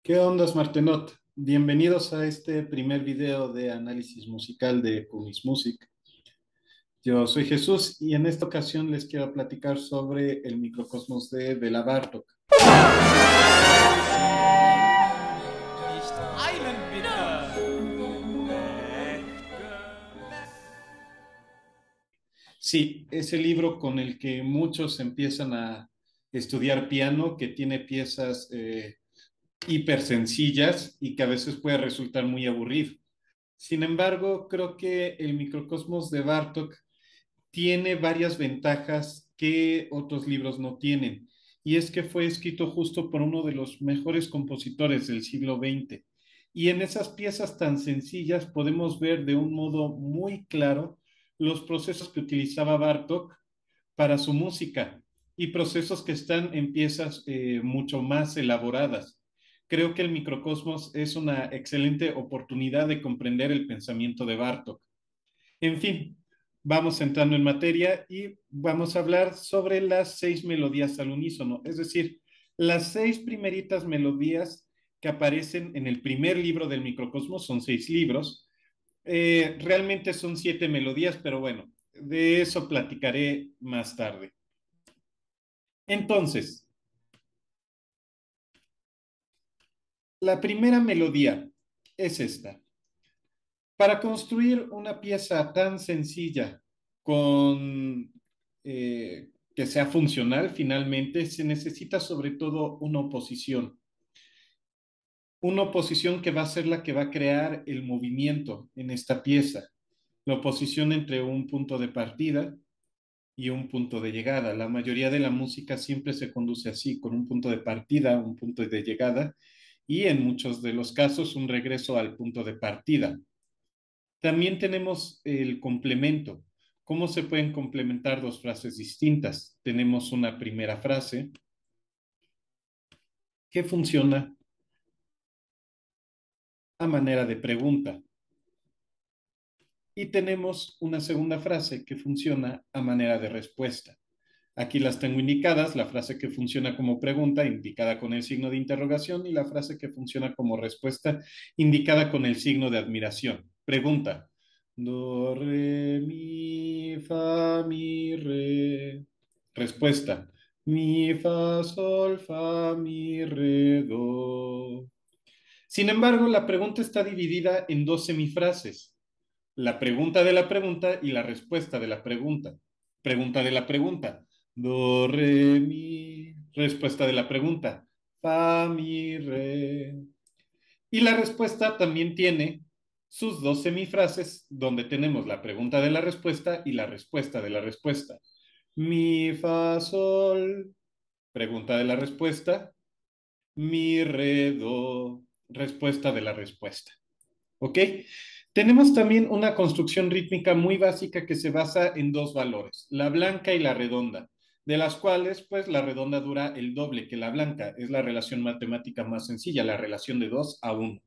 ¿Qué ondas, Martenot? Bienvenidos a este primer video de análisis musical de Kumis Music. Yo soy Jesús y en esta ocasión les quiero platicar sobre el microcosmos de Bela Bartók. Nicht eilen, bitte! Sí, ese libro con el que muchos empiezan a estudiar piano, que tiene piezas hiper sencillas y que a veces puede resultar muy aburrido. Sin embargo, creo que el microcosmos de Bartók tiene varias ventajas que otros libros no tienen. Y es que fue escrito justo por uno de los mejores compositores del siglo XX. Y en esas piezas tan sencillas podemos ver de un modo muy claro los procesos que utilizaba Bartók para su música y procesos que están en piezas mucho más elaboradas. Creo que el microcosmos es una excelente oportunidad de comprender el pensamiento de Bartók. En fin, vamos entrando en materia y vamos a hablar sobre las 6 melodías al unísono, es decir, las 6 primeritas melodías que aparecen en el primer libro del microcosmos, son 6 libros. Realmente son 7 melodías, pero bueno, de eso platicaré más tarde. Entonces, la primera melodía es esta. Para construir una pieza tan sencilla con que sea funcional finalmente, se necesita sobre todo una oposición que va a ser la que va a crear el movimiento en esta pieza, la oposición entre un punto de partida y un punto de llegada. La mayoría de la música siempre se conduce así, con un punto de partida, un punto de llegada y en muchos de los casos un regreso al punto de partida. También tenemos el complemento. ¿Cómo se pueden complementar dos frases distintas? Tenemos una primera frase que funciona a manera de pregunta y tenemos una segunda frase que funciona a manera de respuesta. Aquí las tengo indicadas, la frase que funciona como pregunta, indicada con el signo de interrogación, y la frase que funciona como respuesta, indicada con el signo de admiración. Pregunta. Do, re, mi, fa, mi, re. Respuesta. Mi, fa, sol, fa, mi, re, do. Sin embargo, la pregunta está dividida en dos semifrases. La pregunta de la pregunta y la respuesta de la pregunta. Pregunta de la pregunta. Do, re, mi. Respuesta de la pregunta. Fa, mi, re. Y la respuesta también tiene sus dos semifrases donde tenemos la pregunta de la respuesta y la respuesta de la respuesta. Mi, fa, sol. Pregunta de la respuesta. Mi, re, do. Respuesta de la respuesta. ¿Ok? Tenemos también una construcción rítmica muy básica que se basa en dos valores, la blanca y la redonda, de las cuales, pues, la redonda dura el doble que la blanca. Es la relación matemática más sencilla, la relación de 2 a 1.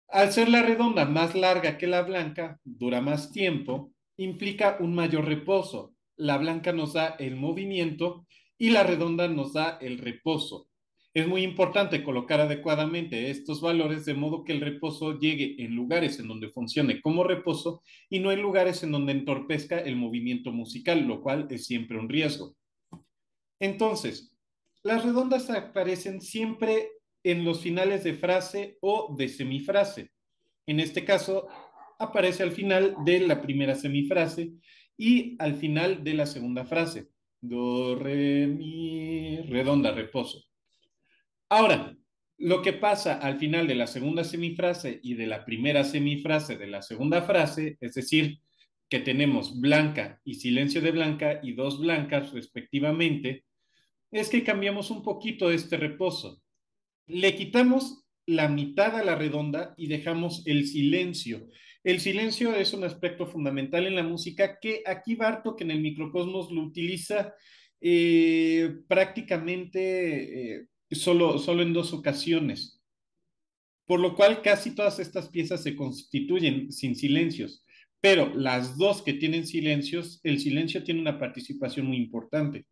Al ser la redonda más larga que la blanca, dura más tiempo, implica un mayor reposo. La blanca nos da el movimiento y la redonda nos da el reposo. Es muy importante colocar adecuadamente estos valores de modo que el reposo llegue en lugares en donde funcione como reposo y no en lugares en donde entorpezca el movimiento musical, lo cual es siempre un riesgo. Entonces, las redondas aparecen siempre en los finales de frase o de semifrase. En este caso, aparece al final de la primera semifrase y al final de la segunda frase. Do, re, mi, redonda, reposo. Ahora, lo que pasa al final de la segunda semifrase y de la primera semifrase de la segunda frase, es decir, que tenemos blanca y silencio de blanca y dos blancas respectivamente, es que cambiamos un poquito este reposo. Le quitamos la mitad a la redonda y dejamos el silencio. El silencio es un aspecto fundamental en la música que aquí Bartók en el microcosmos lo utiliza prácticamente solo en dos ocasiones, por lo cual casi todas estas piezas se constituyen sin silencios, pero las dos que tienen silencios, el silencio tiene una participación muy importante.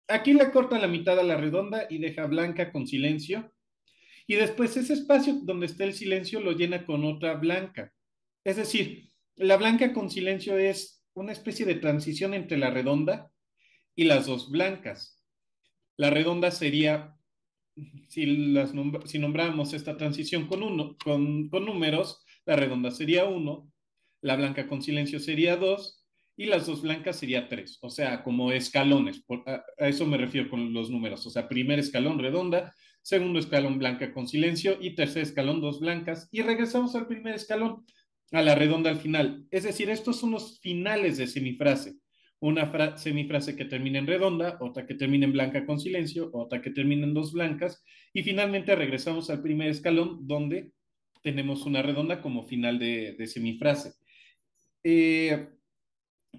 Aquí le corta la mitad a la redonda y deja blanca con silencio. Y después ese espacio donde está el silencio lo llena con otra blanca. Es decir, la blanca con silencio es una especie de transición entre la redonda y las dos blancas. La redonda sería, si nombramos esta transición con números, la redonda sería uno, la blanca con silencio sería 2 y las dos blancas sería 3. O sea, como escalones. A eso me refiero con los números. O sea, primer escalón redonda, segundo escalón blanca con silencio y tercer escalón dos blancas. Y regresamos al primer escalón, a la redonda al final. Es decir, estos son los finales de semifrase. Una semifrase que termina en redonda, otra que termina en blanca con silencio, otra que termina en dos blancas, y finalmente regresamos al primer escalón donde tenemos una redonda como final de semifrase. Eh,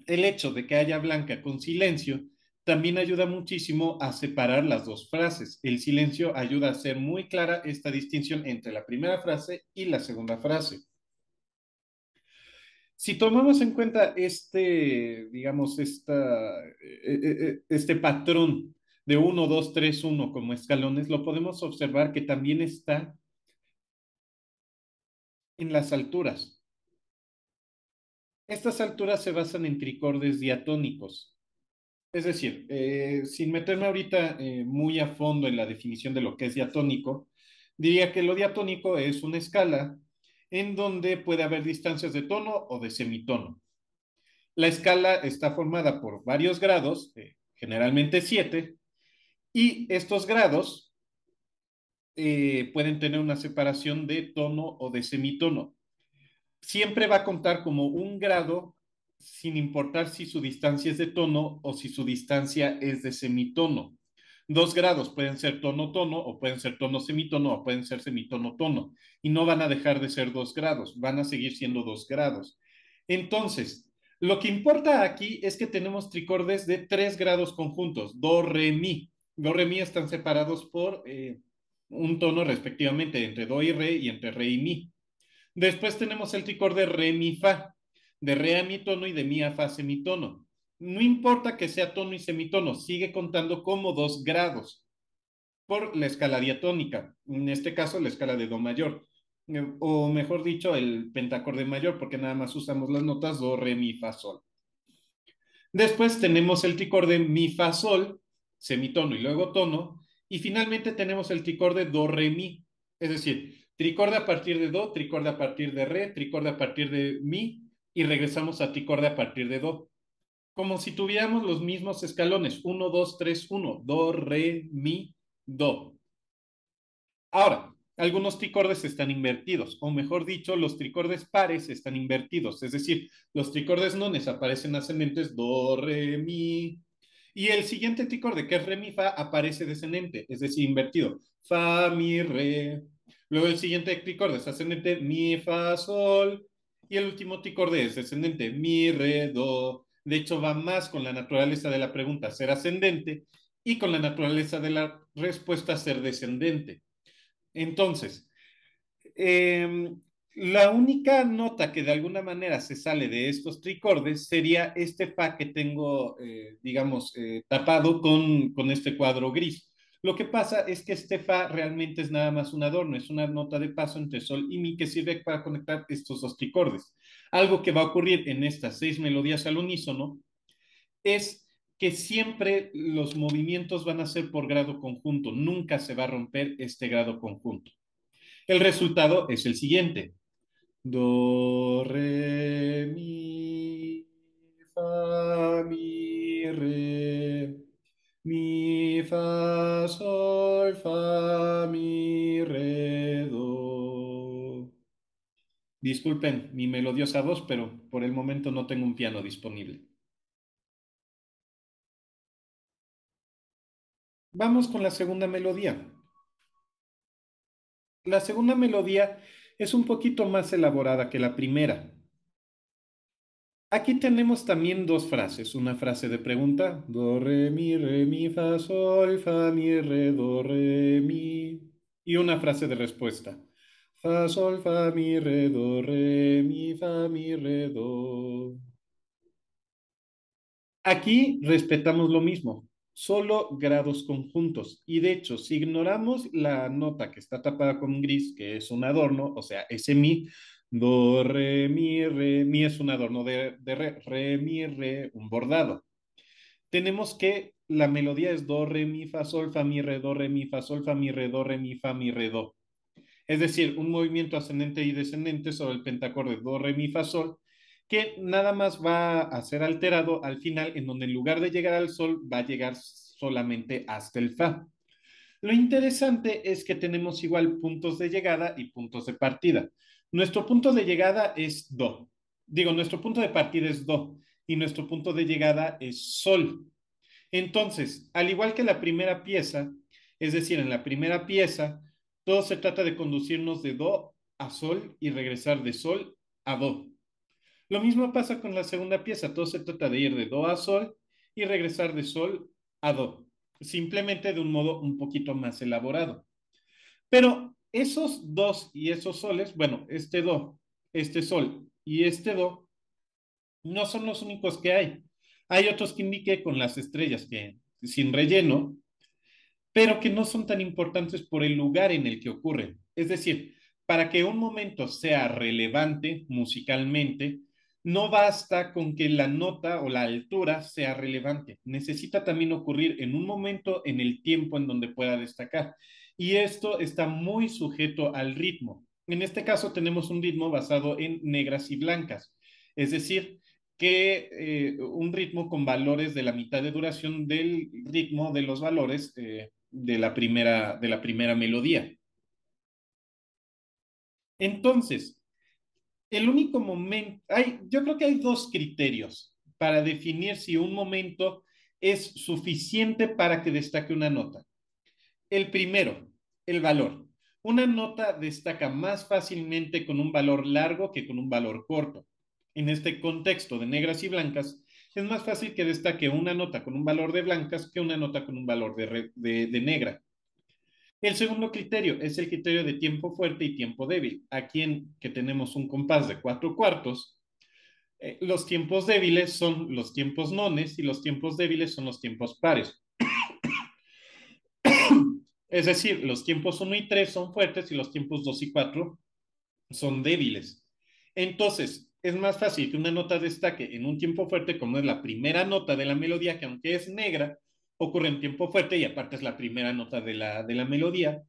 el hecho de que haya blanca con silencio también ayuda muchísimo a separar las dos frases. El silencio ayuda a hacer muy clara esta distinción entre la primera frase y la segunda frase. Si tomamos en cuenta digamos, este patrón de 1, 2, 3, 1 como escalones, lo podemos observar que también está en las alturas. Estas alturas se basan en tricordes diatónicos. Es decir, sin meterme ahorita muy a fondo en la definición de lo que es diatónico, diría que lo diatónico es una escala en donde puede haber distancias de tono o de semitono. La escala está formada por varios grados, generalmente 7, y estos grados pueden tener una separación de tono o de semitono. Siempre va a contar como un grado sin importar si su distancia es de tono o si su distancia es de semitono. 2 grados pueden ser tono-tono o pueden ser tono-semitono o pueden ser semitono-tono y no van a dejar de ser 2 grados, van a seguir siendo 2 grados. Entonces, lo que importa aquí es que tenemos tricordes de 3 grados conjuntos, do, re, mi. Do, re, mi están separados por un tono respectivamente entre do y re y entre re y mi. Después tenemos el tricorde re, mi, fa, de re a mi tono y de mi a fa semitono. No importa que sea tono y semitono, sigue contando como 2 grados por la escala diatónica, en este caso la escala de do mayor, o mejor dicho, el pentacorde mayor, porque nada más usamos las notas do, re, mi, fa, sol. Después tenemos el tricorde mi, fa, sol, semitono y luego tono, y finalmente tenemos el tricorde do, re, mi, es decir, tricorde a partir de do, tricorde a partir de re, tricorde a partir de mi, y regresamos a tricorde a partir de do. Como si tuviéramos los mismos escalones, 1, 2, 3, 1, do, re, mi, do. Ahora, algunos tricordes están invertidos, o mejor dicho, los tricordes pares están invertidos, es decir, los tricordes nones aparecen ascendentes do, re, mi, y el siguiente tricorde, que es re, mi, fa, aparece descendente, es decir, invertido, fa, mi, re. Luego el siguiente tricorde es ascendente, mi, fa, sol, y el último tricorde es descendente, mi, re, do. De hecho, va más con la naturaleza de la pregunta, ser ascendente, y con la naturaleza de la respuesta, ser descendente. Entonces, eh, la única nota que de alguna manera se sale de estos tricordes sería este fa que tengo, digamos, tapado con este cuadro gris. Lo que pasa es que este fa realmente es nada más un adorno, es una nota de paso entre sol y mi que sirve para conectar estos dos tricordes. Algo que va a ocurrir en estas 6 melodías al unísono es que siempre los movimientos van a ser por grado conjunto, nunca se va a romper este grado conjunto. El resultado es el siguiente. Do, re, mi, fa, mi, re, mi, fa, sol, fa, mi, re, do. Disculpen mi melodiosa voz, pero por el momento no tengo un piano disponible. Vamos con la segunda melodía. La segunda melodía es un poquito más elaborada que la primera. Aquí tenemos también dos frases, una frase de pregunta, re, mi, fa, sol, fa, mi, re, do, re, mi, y una frase de respuesta, fa, sol, fa, mi, re, do, re, mi, fa, mi, re, do. Aquí respetamos lo mismo. solo grados conjuntos. Y de hecho, si ignoramos la nota que está tapada con gris, que es un adorno, o sea, ese mi, do, re, mi es un adorno de re, mi, re, un bordado. Tenemos que la melodía es do, re, mi, fa, sol, fa, mi, re, do, re, mi, fa, sol, fa, mi, re, do, re, mi, fa, mi, re, do. Es decir, un movimiento ascendente y descendente sobre el pentacorde do, re, mi, fa, sol, que nada más va a ser alterado al final, en donde en lugar de llegar al sol, va a llegar solamente hasta el fa. Lo interesante es que tenemos igual puntos de llegada y puntos de partida. Nuestro punto de llegada es do. Digo, nuestro punto de partida es do y nuestro punto de llegada es sol. Entonces, al igual que la primera pieza, es decir, en la primera pieza, todo se trata de conducirnos de do a sol y regresar de sol a do. Lo mismo pasa con la segunda pieza, todo se trata de ir de do a sol y regresar de sol a do, simplemente de un modo un poquito más elaborado. Pero esos dos y esos soles, bueno, este do, este sol y este do, no son los únicos que hay. Hay otros que indiqué con las estrellas que sin relleno, pero que no son tan importantes por el lugar en el que ocurren. Es decir, para que un momento sea relevante musicalmente, no basta con que la nota o la altura sea relevante. Necesita también ocurrir en un momento en el tiempo en donde pueda destacar. Y esto está muy sujeto al ritmo. En este caso tenemos un ritmo basado en negras y blancas. Es decir, que un ritmo con valores de la mitad de duración del ritmo de los valores de la primera melodía. Entonces, el único momento, yo creo que hay dos criterios para definir si un momento es suficiente para que destaque una nota. El primero, el valor. Una nota destaca más fácilmente con un valor largo que con un valor corto. En este contexto de negras y blancas, es más fácil que destaque una nota con un valor de blancas que una nota con un valor de negra. El segundo criterio es el criterio de tiempo fuerte y tiempo débil. Aquí en que tenemos un compás de 4/4, los tiempos débiles son los tiempos nones y los tiempos débiles son los tiempos pares. Es decir, los tiempos 1 y 3 son fuertes y los tiempos 2 y 4 son débiles. Entonces, es más fácil que una nota destaque en un tiempo fuerte, como es la primera nota de la melodía, que aunque es negra, ocurre en tiempo fuerte y aparte es la primera nota de la melodía.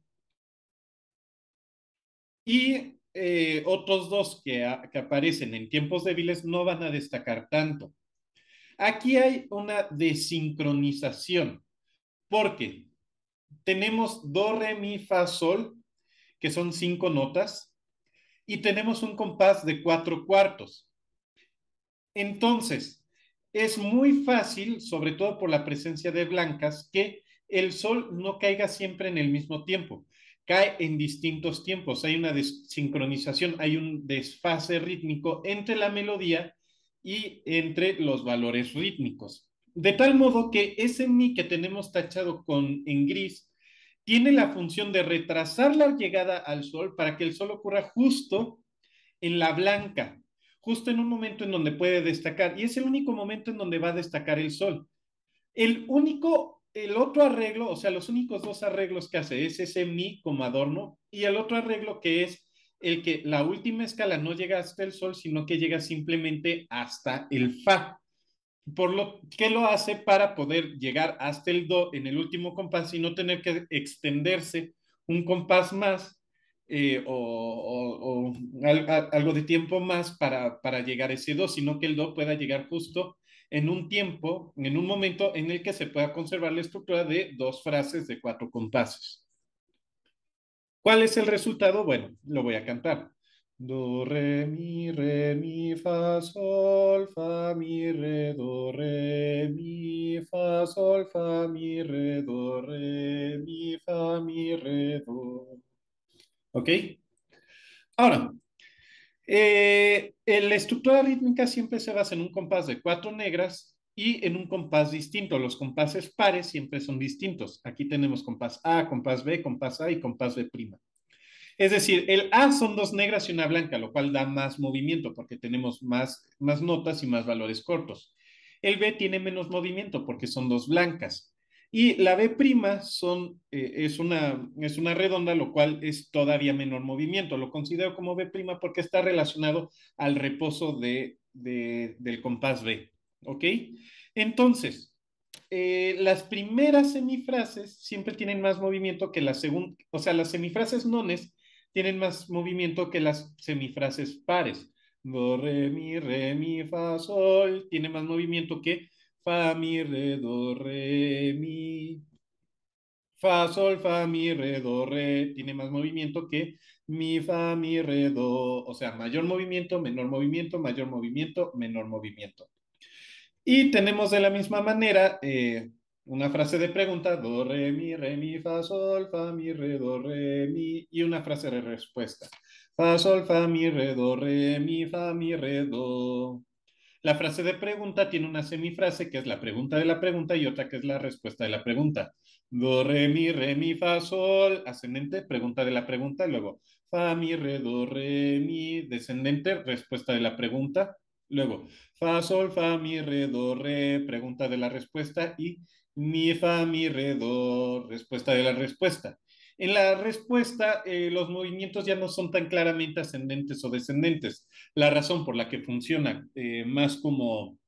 Y otros dos que aparecen en tiempos débiles no van a destacar tanto. Aquí hay una desincronización, porque tenemos do, re, mi, fa, sol, que son 5 notas, y tenemos un compás de 4/4. Entonces, es muy fácil, sobre todo por la presencia de blancas, que el sol no caiga siempre en el mismo tiempo, cae en distintos tiempos, hay una desincronización, hay un desfase rítmico entre la melodía y entre los valores rítmicos. De tal modo que ese mi que tenemos tachado en gris tiene la función de retrasar la llegada al sol para que el sol ocurra justo en la blanca, justo en un momento en donde puede destacar, y es el único momento en donde va a destacar el sol. El otro arreglo, o sea, los únicos dos arreglos que hace es ese mi como adorno, y el otro arreglo que es el que la última escala no llega hasta el sol, sino que llega simplemente hasta el fa. Por lo que lo hace para poder llegar hasta el do en el último compás y no tener que extenderse un compás más algo de tiempo más para llegar a ese do, sino que el do pueda llegar justo en un tiempo, en un momento en el que se pueda conservar la estructura de dos frases de 4 compases. ¿Cuál es el resultado? Bueno, lo voy a cantar. Do, re, mi, fa, sol, fa, mi, re, do, re, mi, fa, sol, fa, mi, re, do, re, mi, fa, mi, re, do. ¿Ok? Ahora, la estructura rítmica siempre se basa en un compás de 4 negras y en un compás distinto. Los compases pares siempre son distintos. Aquí tenemos compás A, compás B, compás A y compás B'. Es decir, el A son 2 negras y una blanca, lo cual da más movimiento porque tenemos más notas y más valores cortos. El B tiene menos movimiento porque son 2 blancas. Y la B' es una redonda, lo cual es todavía menor movimiento. Lo considero como B' porque está relacionado al reposo del compás B. ¿Ok? Entonces, las primeras semifrases siempre tienen más movimiento que las segundas, o sea, las semifrases nones tienen más movimiento que las semifrases pares. Do, re, mi, fa, sol, tiene más movimiento que fa, mi, re, do, re, mi. Fa, sol, fa, mi, re, do, re. Tiene más movimiento que mi, fa, mi, re, do. O sea, mayor movimiento, menor movimiento, mayor movimiento, menor movimiento. Y tenemos de la misma manera una frase de pregunta, do, re, mi, fa, sol, fa, mi, re, do, re, mi, y una frase de respuesta. Fa, sol, fa, mi, re, do, re, mi, fa, mi, re, do. La frase de pregunta tiene una semifrase que es la pregunta de la pregunta y otra que es la respuesta de la pregunta. Do, re, mi, fa, sol, ascendente, pregunta de la pregunta, y luego fa, mi, re, do, re, mi, descendente, respuesta de la pregunta, luego fa, sol, fa, mi, re, do, re, pregunta de la respuesta y mi, fa, mi, re, do, respuesta de la respuesta. En la respuesta, los movimientos ya no son tan claramente ascendentes o descendentes. La razón por la que funciona más como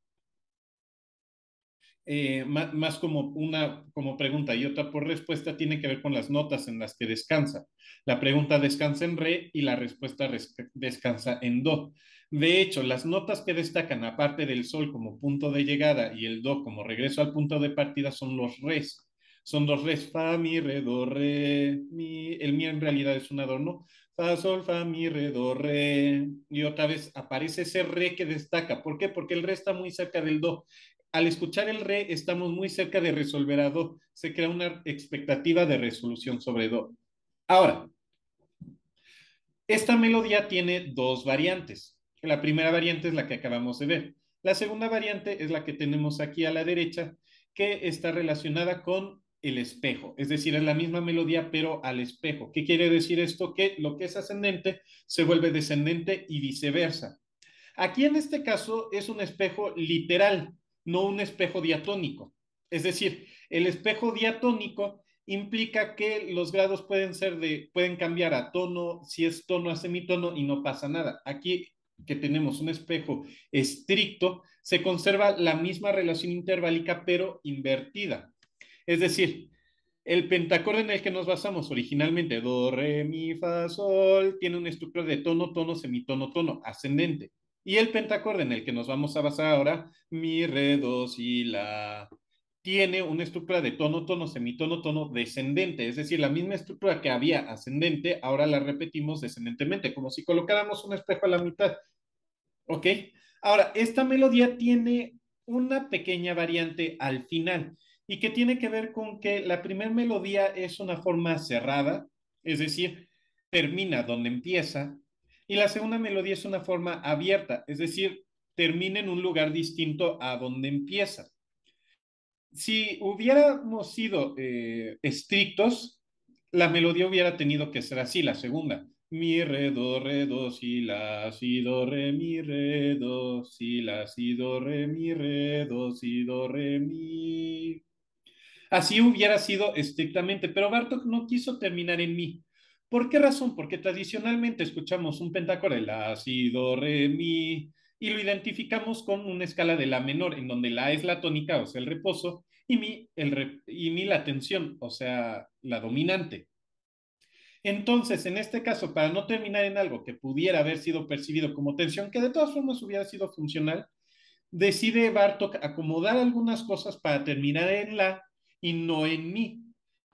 más como una como pregunta y otra por respuesta tiene que ver con las notas en las que descansa. La pregunta descansa en re y la respuesta descansa en do. De hecho, las notas que destacan aparte del sol como punto de llegada y el do como regreso al punto de partida son los res. Son dos res, fa, mi, re, do, re, mi. El mi en realidad es un adorno. Fa, sol, fa, mi, re, do, re. Y otra vez aparece ese re que destaca. ¿Por qué? Porque el re está muy cerca del do. Al escuchar el re, estamos muy cerca de resolver a do. Se crea una expectativa de resolución sobre do. Ahora, esta melodía tiene dos variantes. La primera variante es la que acabamos de ver. La segunda variante es la que tenemos aquí a la derecha, que está relacionada con el espejo. Es decir, es la misma melodía, pero al espejo. ¿Qué quiere decir esto? Que lo que es ascendente se vuelve descendente y viceversa. Aquí en este caso es un espejo literal, no un espejo diatónico. Es decir, el espejo diatónico implica que los grados pueden cambiar a tono, si es tono a semitono y no pasa nada. Aquí que tenemos un espejo estricto, se conserva la misma relación interválica pero invertida. Es decir, el pentacorde en el que nos basamos originalmente, do, re, mi, fa, sol, tiene una estructura de tono, tono, semitono, tono, ascendente. Y el pentacorde en el que nos vamos a basar ahora, mi, re, do, si, la, tiene una estructura de tono, tono, semitono, tono, descendente. Es decir, la misma estructura que había ascendente, ahora la repetimos descendentemente, como si colocáramos un espejo a la mitad. ¿Ok? Ahora, esta melodía tiene una pequeña variante al final y que tiene que ver con que la primera melodía es una forma cerrada, es decir, termina donde empieza, y la segunda melodía es una forma abierta, es decir, termina en un lugar distinto a donde empieza. Si hubiéramos sido estrictos, la melodía hubiera tenido que ser así, la segunda. Mi, re, do, si, do, re, mi, re, do, si, la, si, do, re, mi, re, do, si, do, re, mi. Así hubiera sido estrictamente, pero Bartók no quiso terminar en mi. ¿Por qué razón? Porque tradicionalmente escuchamos un pentacorde, la, si, do, re, mi, y lo identificamos con una escala de la menor, en donde la es la tónica, o sea, el reposo, y mi la tensión, o sea, la dominante. Entonces, en este caso, para no terminar en algo que pudiera haber sido percibido como tensión, que de todas formas hubiera sido funcional, decide Bartók acomodar algunas cosas para terminar en la y no en mi.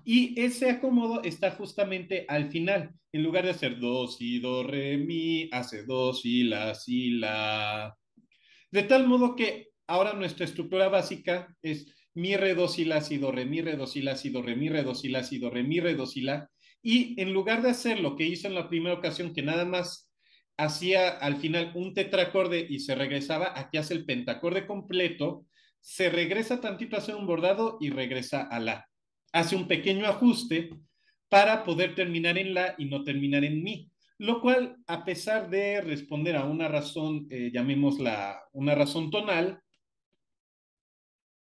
Y ese acomodo está justamente al final. En lugar de hacer do, si, do, re, mi, hace do, si, la. De tal modo que ahora nuestra estructura básica es mi, re, do, si, la, si, do, re, mi, re, do, si, la, si, do, re, mi, re, do, si, la, si, do, re, mi, re, do, si, la. Y en lugar de hacer lo que hizo en la primera ocasión, que nada más hacía al final un tetracorde y se regresaba, aquí hace el pentacorde completo, se regresa tantito a hacer un bordado y regresa a la. Hace un pequeño ajuste para poder terminar en la y no terminar en mi. Lo cual, a pesar de responder a una razón, llamémosla una razón tonal,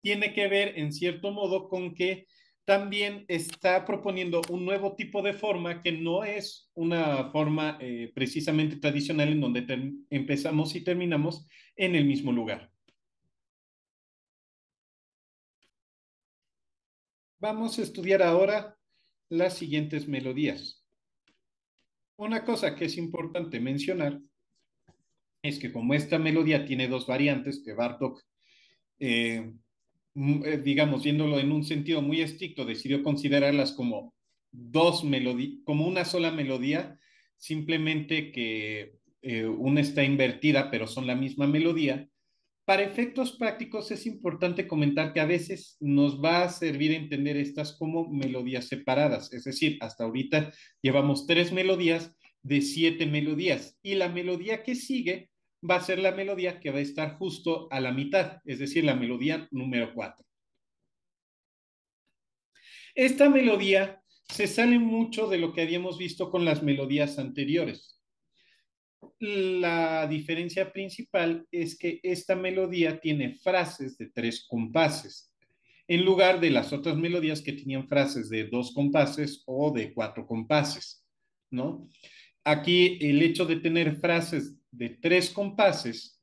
tiene que ver en cierto modo con que también está proponiendo un nuevo tipo de forma que no es una forma precisamente tradicional en donde empezamos y terminamos en el mismo lugar. Vamos a estudiar ahora las siguientes melodías. Una cosa que es importante mencionar es que como esta melodía tiene dos variantes que Bartók eh, digamos, viéndolo en un sentido muy estricto, decidió considerarlas como dos melodías, como una sola melodía, simplemente que una está invertida, pero son la misma melodía. Para efectos prácticos es importante comentar que a veces nos va a servir entender estas como melodías separadas, es decir, hasta ahorita llevamos 3 melodías de 7 melodías y la melodía que sigue va a ser la melodía que va a estar justo a la mitad, es decir, la melodía número 4. Esta melodía se sale mucho de lo que habíamos visto con las melodías anteriores. La diferencia principal es que esta melodía tiene frases de 3 compases, en lugar de las otras melodías que tenían frases de 2 compases o de 4 compases, ¿no? Aquí el hecho de tener frases de 3 compases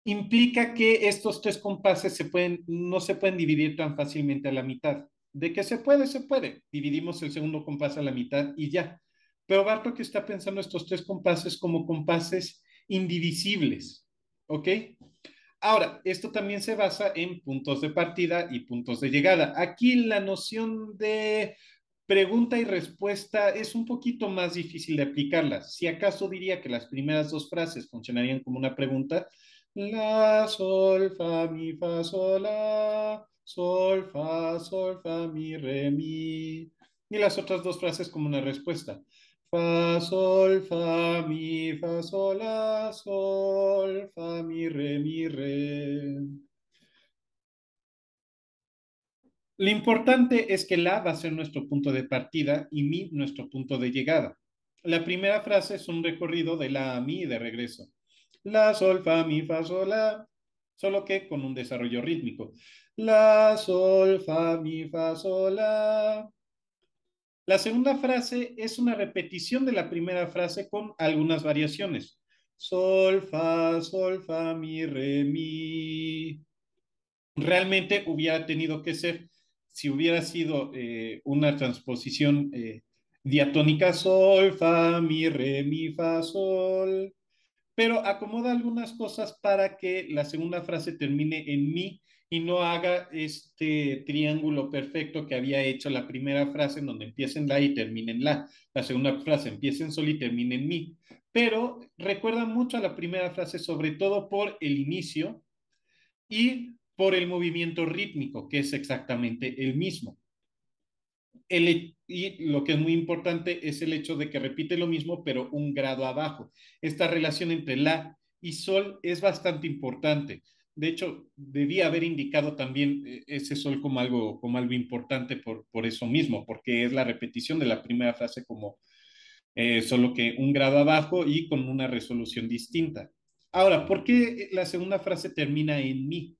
implica que estos 3 compases no se pueden dividir tan fácilmente a la mitad. De que se puede, se puede. Dividimos el segundo compás a la mitad y ya. Pero Bartók está pensando estos 3 compases como compases indivisibles. ¿Ok? Ahora, esto también se basa en puntos de partida y puntos de llegada. Aquí la noción de pregunta y respuesta es un poquito más difícil de aplicarla. Si acaso diría que las primeras 2 frases funcionarían como una pregunta, la, sol, fa, mi, fa, sol, fa, mi, re, mi. Y las otras 2 frases como una respuesta. Fa, sol, fa, mi, fa, sol, fa, mi, re, mi, re. Lo importante es que la va a ser nuestro punto de partida y mi nuestro punto de llegada. La primera frase es un recorrido de la a mi y de regreso. La, sol, fa, mi, fa, sol, la, solo que con un desarrollo rítmico. La, sol, fa, mi, fa, sol, la. La segunda frase es una repetición de la primera frase con algunas variaciones. Sol, fa, mi, re, mi. Realmente hubiera tenido que ser, si hubiera sido una transposición diatónica, sol, fa, mi, re, mi, fa, sol, pero acomoda algunas cosas para que la segunda frase termine en mi y no haga este triángulo perfecto que había hecho la primera frase en donde empieza en la y termina en la. La segunda frase empieza en sol y termina en mi. Pero recuerda mucho a la primera frase, sobre todo por el inicio y por el movimiento rítmico, que es exactamente el mismo. Y lo que es muy importante es el hecho de que repite lo mismo, pero un grado abajo. Esta relación entre la y sol es bastante importante. De hecho, debía haber indicado también ese sol como algo importante por eso mismo, porque es la repetición de la primera frase como solo que un grado abajo y con una resolución distinta. Ahora, ¿por qué la segunda frase termina en mi?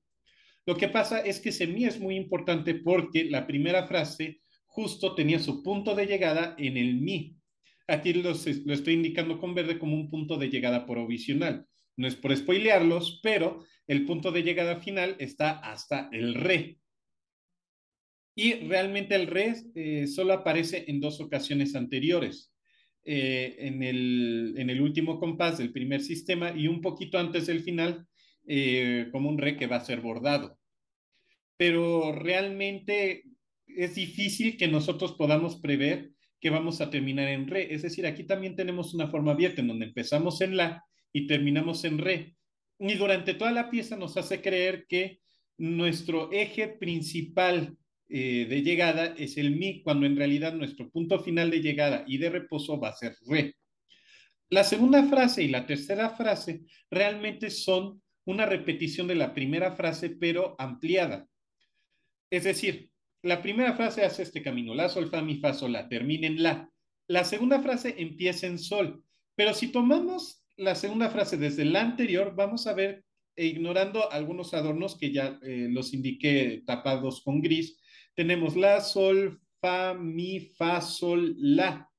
Lo que pasa es que ese mi es muy importante porque la primera frase justo tenía su punto de llegada en el mi. Aquí lo estoy indicando con verde como un punto de llegada provisional. No es por spoilearlos, pero el punto de llegada final está hasta el re. Y realmente el re solo aparece en 2 ocasiones anteriores. En el último compás del primer sistema y un poquito antes del final, como un re que va a ser bordado, pero realmente es difícil que nosotros podamos prever que vamos a terminar en re. Es decir, aquí también tenemos una forma abierta en donde empezamos en la y terminamos en re. Y durante toda la pieza nos hace creer que nuestro eje principal de llegada es el mi, cuando en realidad nuestro punto final de llegada y de reposo va a ser re. La segunda frase y la tercera frase realmente son una repetición de la primera frase, pero ampliada. Es decir, la primera frase hace este camino, la, sol, fa, mi, fa, sol, la, termina en la. La segunda frase empieza en sol, pero si tomamos la segunda frase desde la anterior, vamos a ver e ignorando algunos adornos que ya los indiqué tapados con gris, tenemos la, sol, fa, mi, fa, sol, la.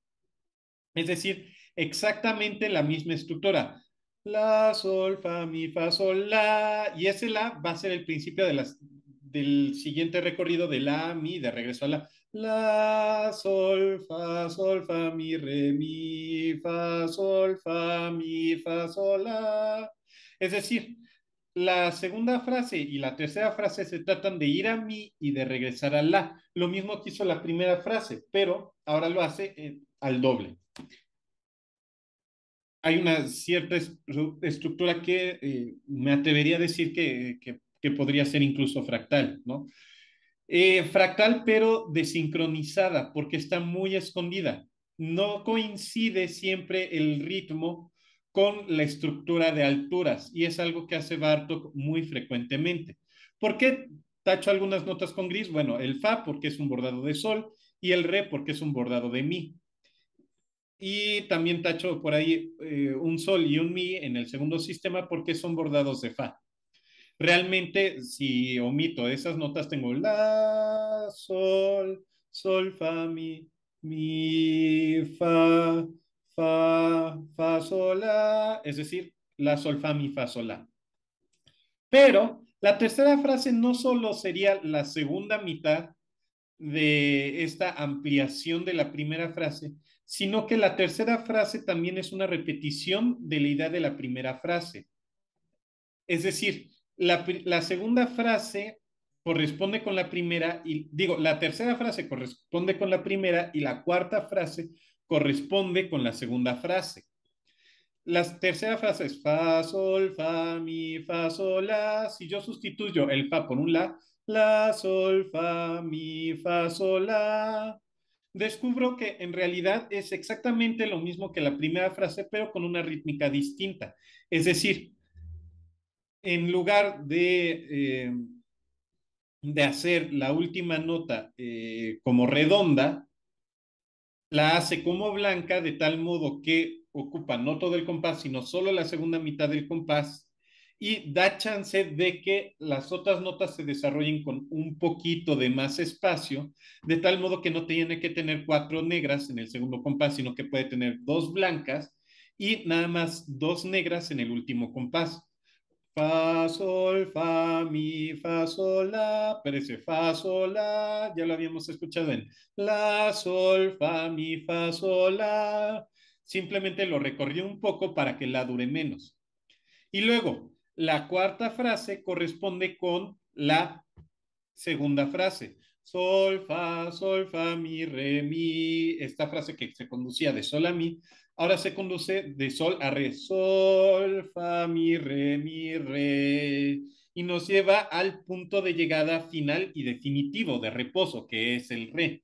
Es decir, exactamente la misma estructura. La, sol, fa, mi, fa, sol, la. Y ese la va a ser el principio del siguiente recorrido de la, mi, de regreso a la. La, sol, fa, mi, re, mi, fa, sol, fa, mi, fa, sol, la. Es decir, la segunda frase y la tercera frase se tratan de ir a mi y de regresar a la. Lo mismo que hizo la primera frase, pero ahora lo hace al doble. Hay una cierta estructura que me atrevería a decir que podría ser incluso fractal, ¿no? Fractal, pero desincronizada, porque está muy escondida. No coincide siempre el ritmo con la estructura de alturas, y es algo que hace Bartók muy frecuentemente. ¿Por qué tacho algunas notas con gris? Bueno, el fa porque es un bordado de sol y el re porque es un bordado de mi. Y también tacho por ahí un sol y un mi en el segundo sistema porque son bordados de fa. Realmente, si omito esas notas, tengo la, sol, sol, fa, mi, fa, sol, la, es decir, la, sol, fa, mi, fa, sol, la. Pero la tercera frase no solo sería la segunda mitad de esta ampliación de la primera frase, sino que la tercera frase también es una repetición de la idea de la primera frase. Es decir, la segunda frase corresponde con la primera y digo, la tercera frase corresponde con la primera y la cuarta frase corresponde con la segunda frase. La tercera frase es fa, sol, fa, mi, fa, sol, la. Si yo sustituyo el fa por un la, sol, fa, mi, fa, sol, la, descubro que en realidad es exactamente lo mismo que la primera frase, pero con una rítmica distinta. Es decir, en lugar de hacer la última nota como redonda, la hace como blanca de tal modo que ocupa no todo el compás, sino solo la segunda mitad del compás y da chance de que las otras notas se desarrollen con un poquito de más espacio, de tal modo que no tiene que tener cuatro negras en el segundo compás, sino que puede tener dos blancas y nada más dos negras en el último compás. Fa, sol, fa, mi, fa, sol, la, pero ese fa, sol, la, ya lo habíamos escuchado en la, sol, fa, mi, fa, sol, la. Simplemente lo recorrí un poco para que la dure menos. Y luego, la cuarta frase corresponde con la segunda frase. Sol, fa, mi, re, mi. Esta frase que se conducía de sol a mi, ahora se conduce de sol a re. Sol, fa, mi, re. Y nos lleva al punto de llegada final y definitivo de reposo, que es el re.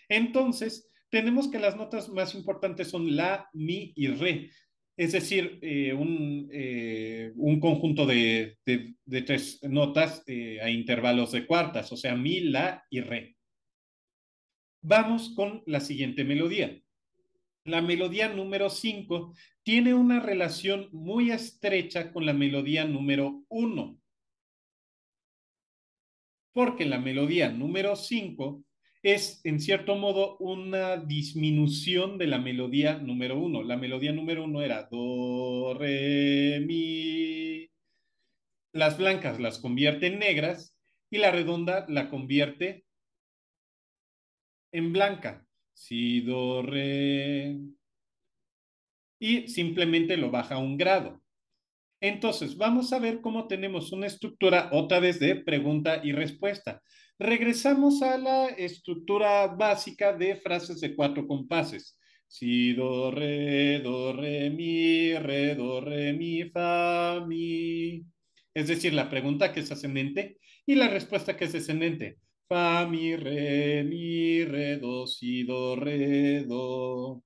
Entonces, tenemos que las notas más importantes son la, mi y re. Es decir, un conjunto de tres notas a intervalos de cuartas, o sea, mi, la y re. Vamos con la siguiente melodía. La melodía número 5 tiene una relación muy estrecha con la melodía número 1, porque la melodía número 5 es, en cierto modo, una disminución de la melodía número 1. La melodía número 1 era do, re, mi. Las blancas las convierte en negras y la redonda la convierte en blanca. Si, do, re. Y simplemente lo baja un grado. Entonces, vamos a ver cómo tenemos una estructura otra vez de pregunta y respuesta. Regresamos a la estructura básica de frases de cuatro compases. Si, do, re, mi, fa, mi. Es decir, la pregunta que es ascendente y la respuesta que es descendente. Fa, mi, re, do, si, do, re, do.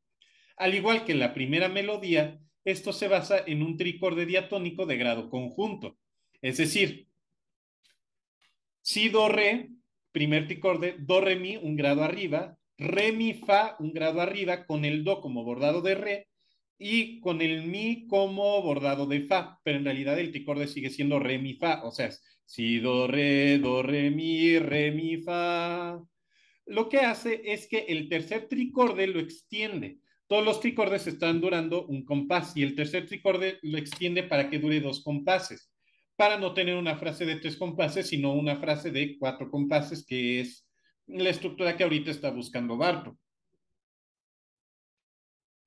Al igual que en la primera melodía, esto se basa en un tricorde diatónico de grado conjunto. Es decir, si, do, re, primer tricorde, do, re, mi, un grado arriba, re, mi, fa, un grado arriba, con el do como bordado de re, y con el mi como bordado de fa, pero en realidad el tricorde sigue siendo re, mi, fa, o sea, es si, do, re, mi, fa. Lo que hace es que el tercer tricorde lo extiende. Todos los tricordes están durando un compás y el tercer tricorde lo extiende para que dure dos compases, para no tener una frase de tres compases, sino una frase de cuatro compases, que es la estructura que ahorita está buscando Bartók.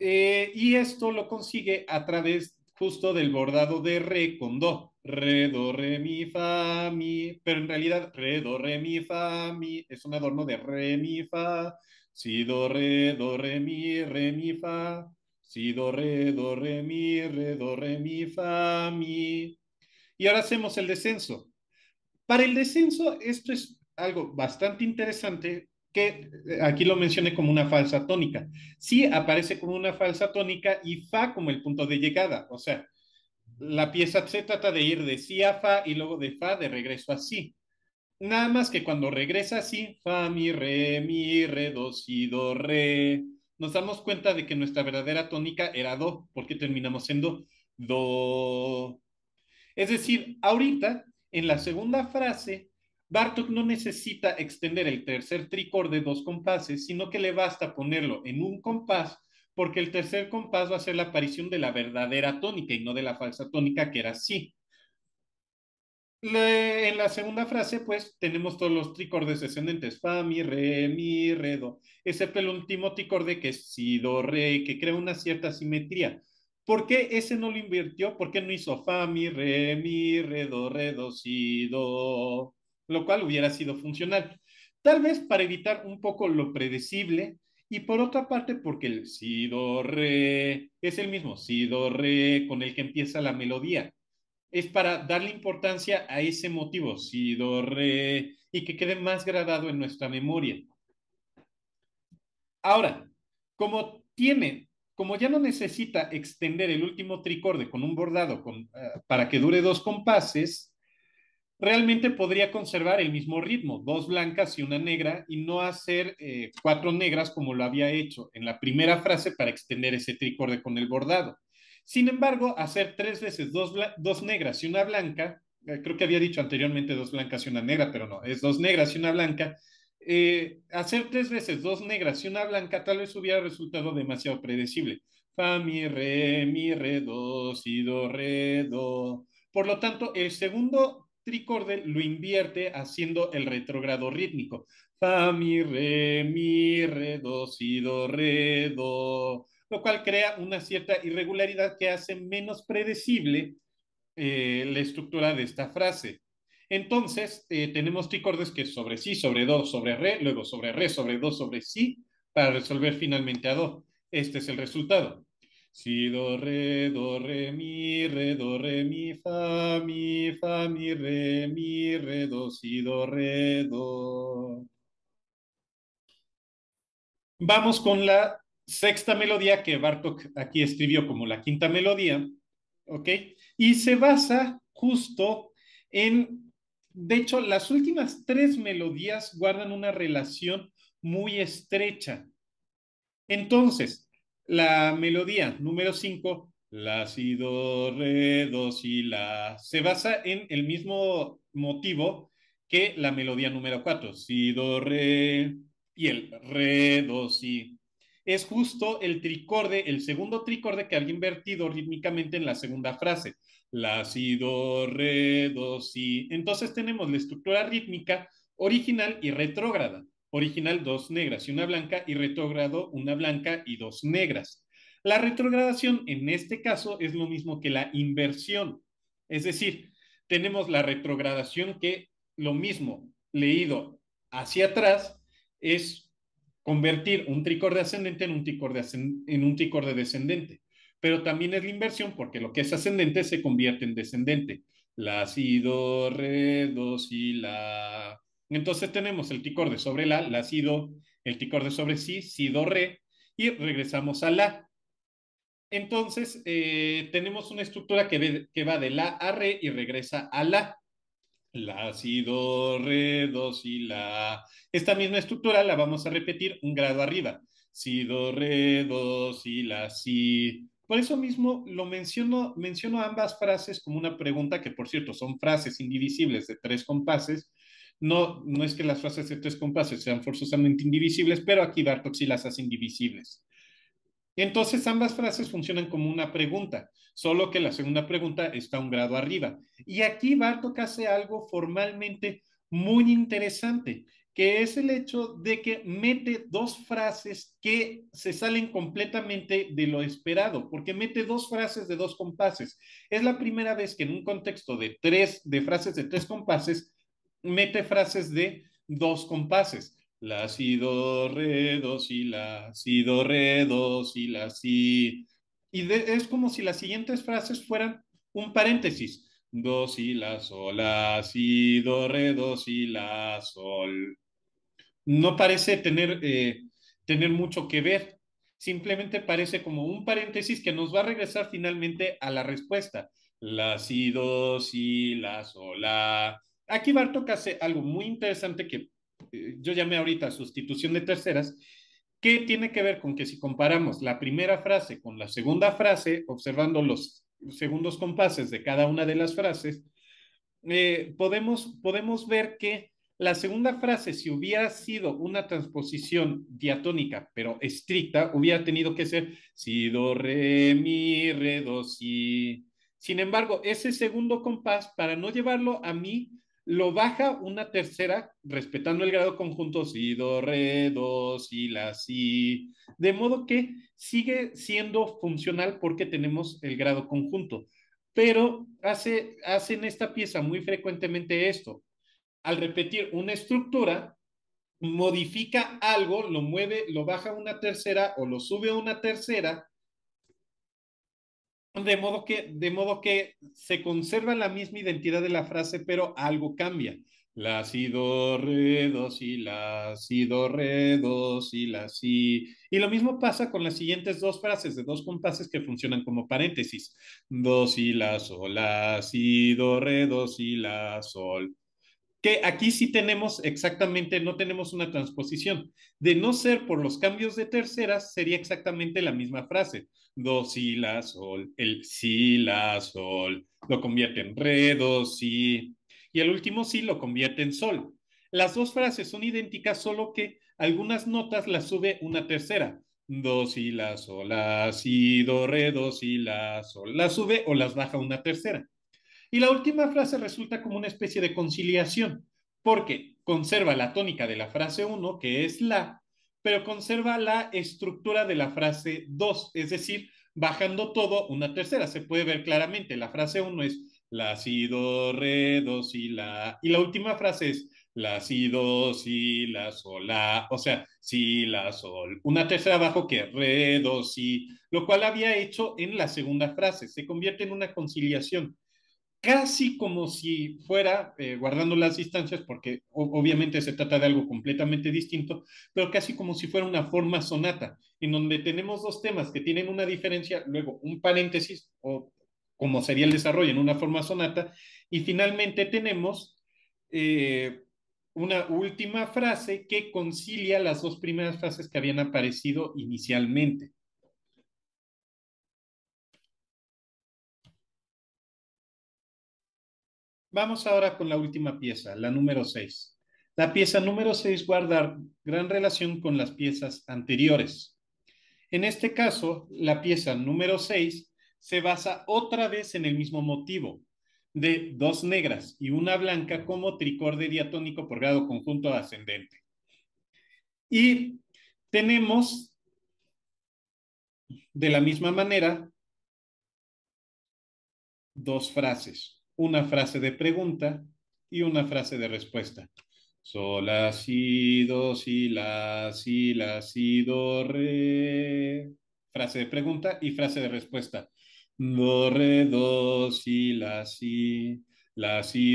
Y esto lo consigue a través justo del bordado de re con do. Re, do, re, mi, fa, mi. Pero en realidad, re, do, re, mi, fa, mi es un adorno de re, mi, fa. Si, do, re, mi, fa. Si, do, re, mi, fa, mi. Y ahora hacemos el descenso. Para el descenso, esto es algo bastante interesante que aquí lo mencioné como una falsa tónica. Sí aparece como una falsa tónica y fa como el punto de llegada. O sea, la pieza se trata de ir de si a fa y luego de fa de regreso a si. Nada más que cuando regresa así, fa, mi, re, do, si, do, re, nos damos cuenta de que nuestra verdadera tónica era do, porque terminamos en do. Do. Es decir, ahorita, en la segunda frase, Bartók no necesita extender el tercer tricorde dos compases, sino que le basta ponerlo en un compás, porque el tercer compás va a ser la aparición de la verdadera tónica y no de la falsa tónica, que era si. En la segunda frase, pues, tenemos todos los tricordes descendentes, fa, mi, re, do, excepto el último tricorde que es si, do, re, que crea una cierta simetría. ¿Por qué ese no lo invirtió? ¿Por qué no hizo fa, re, do, si, do? Lo cual hubiera sido funcional. Tal vez para evitar un poco lo predecible y por otra parte porque el si, do, re es el mismo si, do, re con el que empieza la melodía, es para darle importancia a ese motivo, si, do, re, y que quede más grabado en nuestra memoria. Ahora, como ya no necesita extender el último tricorde con un bordado para que dure dos compases, realmente podría conservar el mismo ritmo, dos blancas y una negra, y no hacer cuatro negras como lo había hecho en la primera frase para extender ese tricorde con el bordado. Sin embargo, hacer tres veces dos negras y una blanca, creo que había dicho anteriormente dos blancas y una negra, pero no, es dos negras y una blanca. Hacer tres veces dos negras y una blanca tal vez hubiera resultado demasiado predecible. Fa, mi, re, do, si, do, re, do. Por lo tanto, el segundo tricorde lo invierte haciendo el retrógrado rítmico. Fa, mi, re, do, si, do, re, do. Lo cual crea una cierta irregularidad que hace menos predecible la estructura de esta frase. Entonces, tenemos tricordes que es sobre si, sobre do, sobre re, luego sobre re, sobre do, sobre si, para resolver finalmente a do. Este es el resultado. Si, do, re, mi, fa, mi, re, do, si, do, re, do. Vamos con la sexta melodía que Bartók aquí escribió como la quinta melodía, ¿ok? Y se basa justo de hecho, las últimas tres melodías guardan una relación muy estrecha. Entonces, la melodía número 5, la, si, do, re, do, si, la, se basa en el mismo motivo que la melodía número 4, si, do, re, y el re, do, si. Es justo el tricorde, el segundo tricorde que había invertido rítmicamente en la segunda frase. La, si, do, re, do, si. Entonces tenemos la estructura rítmica original y retrógrada. Original dos negras y una blanca, y retrógrado una blanca y dos negras. La retrogradación en este caso es lo mismo que la inversión. Es decir, tenemos la retrogradación que lo mismo leído hacia atrás es convertir un tricorde ascendente en un tricorde descendente. Pero también es la inversión porque lo que es ascendente se convierte en descendente. La, si, do, re, do, si, la. Entonces tenemos el tricorde sobre la, si, do, el tricorde sobre si, do, re, y regresamos a la. Entonces tenemos una estructura que va de la a re y regresa a la, si, do, re, do, si, la. Esta misma estructura la vamos a repetir un grado arriba. si, do, re, do, si, la, si. Por eso mismo menciono ambas frases como una pregunta, que por cierto son frases indivisibles de tres compases. No es que las frases de tres compases sean forzosamente indivisibles, pero aquí Bartok sí las hace indivisibles. Entonces, ambas frases funcionan como una pregunta, solo que la segunda pregunta está un grado arriba. Y aquí Bartok hace algo formalmente muy interesante, que es el hecho de que mete dos frases que se salen completamente de lo esperado, porque mete dos frases de dos compases. Es la primera vez que en un contexto de frases de tres compases, mete frases de dos compases. La, si, do, re, do, si, la, si, do, re, do, si, la, si. Es como si las siguientes frases fueran un paréntesis. Do, si, la, sol, la, si, do, re, do, si, la, sol. No parece tener mucho que ver. Simplemente parece como un paréntesis que nos va a regresar finalmente a la respuesta. La, si, do, si, la, sol, la. Aquí Bartok hace algo muy interesante que yo llamé ahorita sustitución de terceras, que tiene que ver con que si comparamos la primera frase con la segunda frase, observando los segundos compases de cada una de las frases, podemos ver que la segunda frase, si hubiera sido una transposición diatónica, pero estricta, hubiera tenido que ser si, do, re, mi, re, do, si. Sin embargo, ese segundo compás, para no llevarlo a mi, lo baja una tercera, respetando el grado conjunto, si, do, re, do, si, la, si. De modo que sigue siendo funcional porque tenemos el grado conjunto, pero hace en esta pieza muy frecuentemente esto. Al repetir una estructura, modifica algo, lo mueve, lo baja a una tercera o lo sube a una tercera, de modo que se conserva la misma identidad de la frase, pero algo cambia. La, si, do, re, do, si, la, si, do, re, do, si, la, si. Y lo mismo pasa con las siguientes dos frases de dos compases que funcionan como paréntesis. Do, si, la, sol, la, si, do, re, do, si, la, sol. Que aquí sí tenemos exactamente, no tenemos una transposición. De no ser por los cambios de terceras, sería exactamente la misma frase. Do, si, la, sol, el si, la, sol, lo convierte en re, do, si, y el último si lo convierte en sol. Las dos frases son idénticas, solo que algunas notas las sube una tercera. Do, si, la, sol, la, si, do, re, do, si, la, sol. Las sube o las baja una tercera. Y la última frase resulta como una especie de conciliación, porque conserva la tónica de la frase uno, que es la, pero conserva la estructura de la frase 2, es decir, bajando todo una tercera. Se puede ver claramente, la frase uno es la, si, do, re, do, si, la, y la última frase es la, si, do, si, la, sol, la, o sea, si, la, sol. Una tercera abajo que re, do, si, lo cual había hecho en la segunda frase. Se convierte en una conciliación casi como si fuera, guardando las distancias, porque obviamente se trata de algo completamente distinto, pero casi como si fuera una forma sonata, en donde tenemos dos temas que tienen una diferencia, luego un paréntesis, o como sería el desarrollo en una forma sonata, y finalmente tenemos una última frase que concilia las dos primeras frases que habían aparecido inicialmente. Vamos ahora con la última pieza, la número 6. La pieza número 6 guarda gran relación con las piezas anteriores. En este caso, la pieza número 6 se basa otra vez en el mismo motivo, de dos negras y una blanca como tricorde diatónico por grado conjunto ascendente. Y tenemos, de la misma manera, dos frases, una frase de pregunta y una frase de respuesta. Sol, la, si, do, si, la, si, do, re. Frase de pregunta y frase de respuesta. Do, re, do, si, la, si,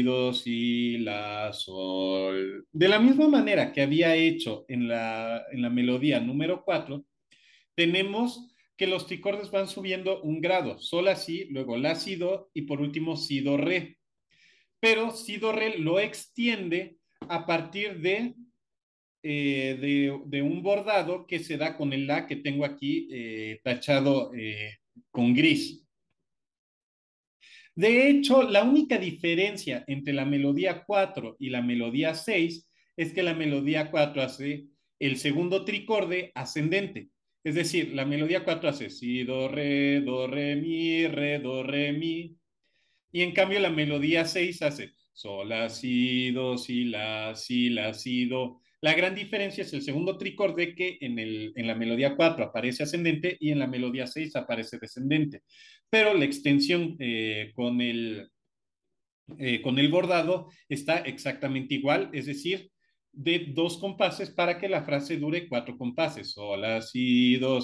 do, si, la, sol. De la misma manera que había hecho en la melodía número 4, tenemos que los tricordes van subiendo un grado, sol, la, si, luego la, si, do y por último si, do, re. Pero si, do, re lo extiende a partir de de un bordado que se da con el la que tengo aquí tachado con gris. De hecho, la única diferencia entre la melodía 4 y la melodía 6 es que la melodía 4 hace el segundo tricorde ascendente. Es decir, la melodía 4 hace si, do, re, mi. Y en cambio la melodía 6 hace sol, la, si, la, si, do. La gran diferencia es el segundo tricorde que en la melodía 4 aparece ascendente y en la melodía 6 aparece descendente. Pero la extensión con el bordado está exactamente igual, es decir, de 2 compases para que la frase dure 4 compases. Sol, la, si, do,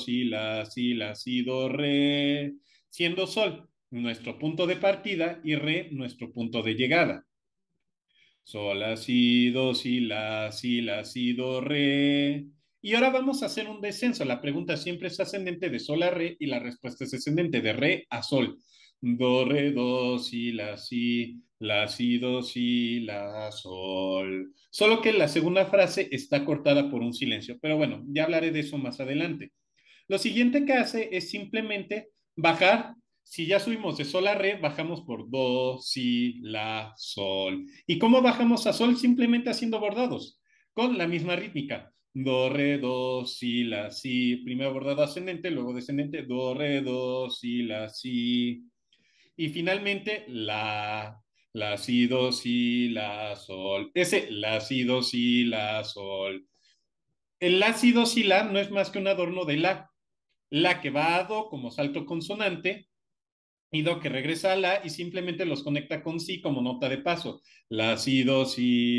re, siendo sol nuestro punto de partida y re nuestro punto de llegada. Sol, la, si, do, re. Y ahora vamos a hacer un descenso. La pregunta siempre es ascendente de sol a re y la respuesta es descendente de re a sol. Do, re, do, si, do, si, la, sol. Solo que la segunda frase está cortada por un silencio. Pero bueno, ya hablaré de eso más adelante. Lo siguiente que hace es simplemente bajar. Si ya subimos de sol a re, bajamos por do, si, la, sol. ¿Y cómo bajamos a sol? Simplemente haciendo bordados, con la misma rítmica. Do, re, do, si, la, si. Primero bordado ascendente, luego descendente. Do, re, do, si, la, si. Y finalmente, si, la, sol. Ese, la, si, la, sol. El la, si, la no es más que un adorno de la que va a do como salto consonante y do que regresa a la y simplemente los conecta con si como nota de paso. La, si,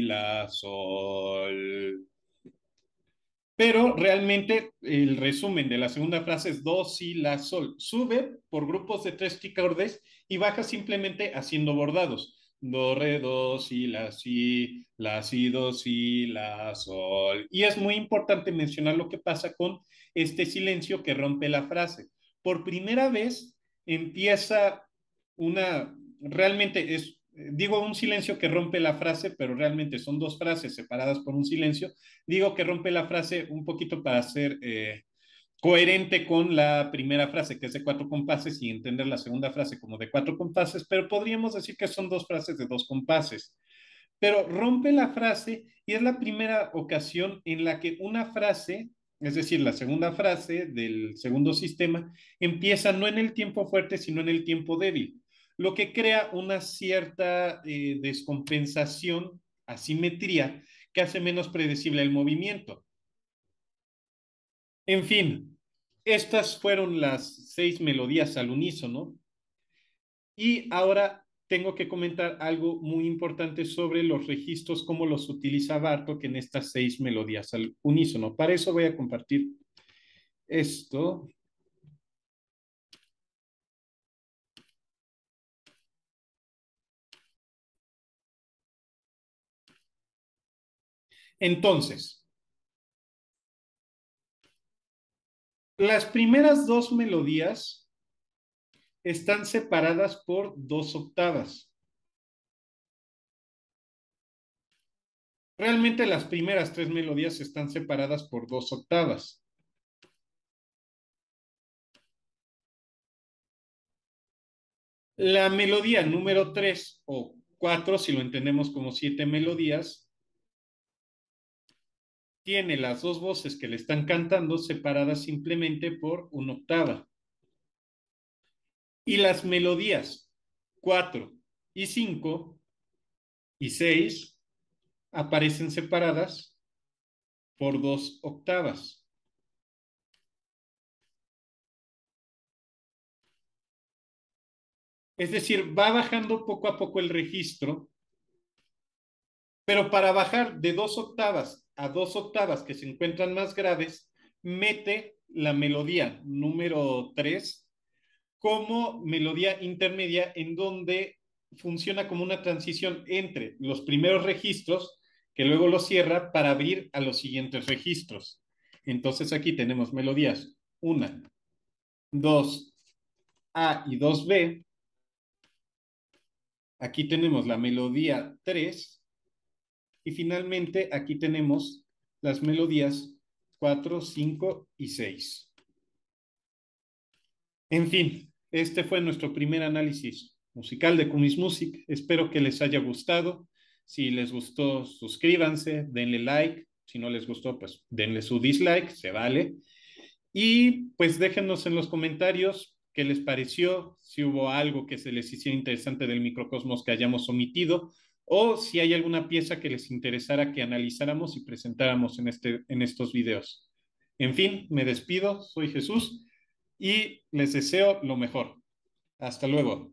la, sol. Pero realmente el resumen de la segunda frase es do, si, la, sol. Sube por grupos de 3 tricordes y baja simplemente haciendo bordados. Do, re, do, si, do, si, la, sol. Y es muy importante mencionar lo que pasa con este silencio que rompe la frase. Por primera vez empieza realmente digo un silencio que rompe la frase, pero realmente son 2 frases separadas por un silencio. Digo que rompe la frase un poquito para ser coherente con la primera frase, que es de 4 compases, y entender la segunda frase como de 4 compases, pero podríamos decir que son 2 frases de 2 compases. Pero rompe la frase y es la primera ocasión en la que una frase, es decir, la segunda frase del segundo sistema, empieza no en el tiempo fuerte, sino en el tiempo débil, lo que crea una cierta descompensación, asimetría, que hace menos predecible el movimiento. En fin, estas fueron las 6 melodías al unísono. Y ahora tengo que comentar algo muy importante sobre los registros, cómo los utiliza Bartók en estas 6 melodías al unísono. Para eso voy a compartir esto. Entonces, las primeras 2 melodías están separadas por 2 octavas. Realmente las primeras 3 melodías están separadas por 2 octavas. La melodía número 3 o 4, si lo entendemos como 7 melodías, tiene las 2 voces que le están cantando separadas simplemente por 1 octava. Y las melodías 4 y 5 y 6 aparecen separadas por 2 octavas. Es decir, va bajando poco a poco el registro, pero para bajar de 2 octavas a 2 octavas que se encuentran más graves, mete la melodía número 3 como melodía intermedia en donde funciona como una transición entre los primeros registros que luego los cierra para abrir a los siguientes registros. Entonces aquí tenemos melodías 1, 2, A y 2B. Aquí tenemos la melodía 3 y finalmente aquí tenemos las melodías 4, 5 y 6. En fin, este fue nuestro primer análisis musical de Kumis Music. Espero que les haya gustado. Si les gustó, suscríbanse, denle like. Si no les gustó, pues denle su dislike, se vale. Y pues déjenos en los comentarios qué les pareció, si hubo algo que se les hiciera interesante del microcosmos que hayamos omitido, o si hay alguna pieza que les interesara que analizáramos y presentáramos en estos videos. En fin, me despido, soy Jesús y les deseo lo mejor. Hasta luego.